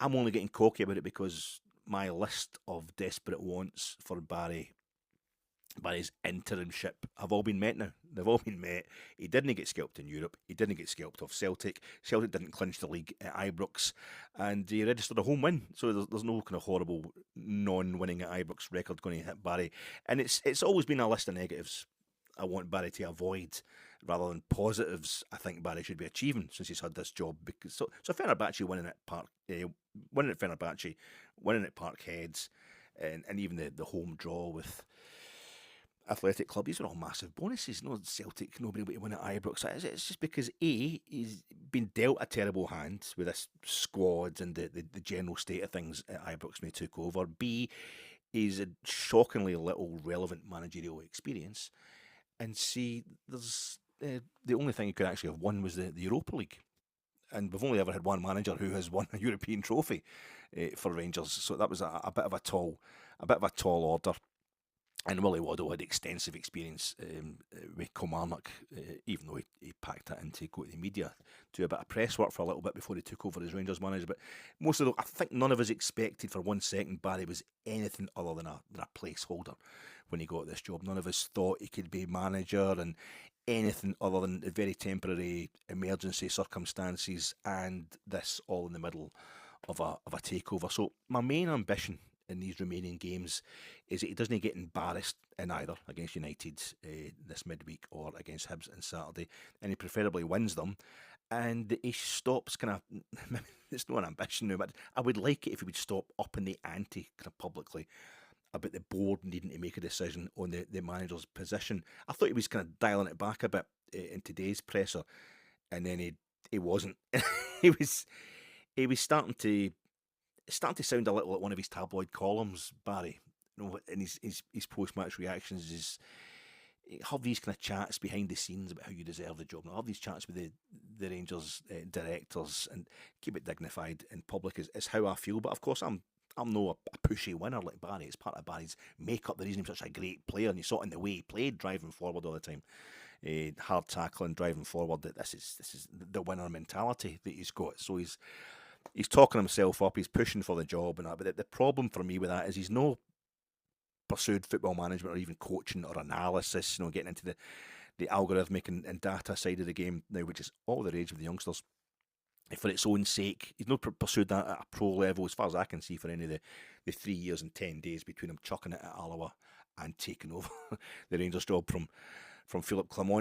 I'm only getting cocky about it because my list of desperate wants for Barry's interimship have all been met now. They've all been met. He didn't get scalped in Europe. He didn't get scalped off Celtic. Celtic didn't clinch the league at Ibrox, and he registered a home win. So there's no kind of horrible non-winning at Ibrox record going to hit Barry. And it's always been a list of negatives I want Barry to avoid rather than positives I think Barry should be achieving since he's had this job. Because so Fenerbahce winning at Fenerbahce, winning at Parkhead, and even the home draw with Athletic Club, these are all massive bonuses. No Celtic, nobody able to win at Ibrox. It's just because A, he's been dealt a terrible hand with this squad and the general state of things at Ibrox when he took over. B, he's a shockingly little relevant managerial experience. And C, there's the only thing he could actually have won was the Europa League. And we've only ever had one manager who has won a European trophy for Rangers, so that was a bit of a tall order. And Willie Waddle had extensive experience with Kilmarnock, even though he packed it in to go to the media, do a bit of press work for a little bit before he took over as Rangers manager. But most of I think none of us expected for 1 second Barry was anything other than a placeholder when he got this job. None of us thought he could be manager and anything other than very temporary emergency circumstances, and this all in the middle of a takeover. So my main ambition in these remaining games is that he doesn't get embarrassed in either against United this midweek or against Hibs on Saturday, and he preferably wins them, and he stops kind of, it's not an ambition now, but I would like it if he would stop upping the ante kind of publicly about the board needing to make a decision on the manager's position. I thought he was kind of dialing it back a bit in today's presser, and then he wasn't. he was starting to sound a little like one of his tabloid columns, Barry. You know, in his post-match reactions, is have these kind of chats behind the scenes about how you deserve the job. And have these chats with the Rangers directors and keep it dignified in public is how I feel. But of course, I'm no a pushy winner like Barry. It's part of Barry's makeup, the reason he's such a great player, and you saw it in the way he played, driving forward all the time, hard tackling, driving forward. That this is the winner mentality that he's got. So he's talking himself up, he's pushing for the job and that. But the problem for me with that is he's no pursued football management or even coaching or analysis, getting into the algorithmic and data side of the game now, which is all the rage with the youngsters. For its own sake, he's not pursued that at a pro level, as far as I can see, for any of the 3 years and 10 days between him chucking it at Alloa and taking over the Rangers job from Philip Clement.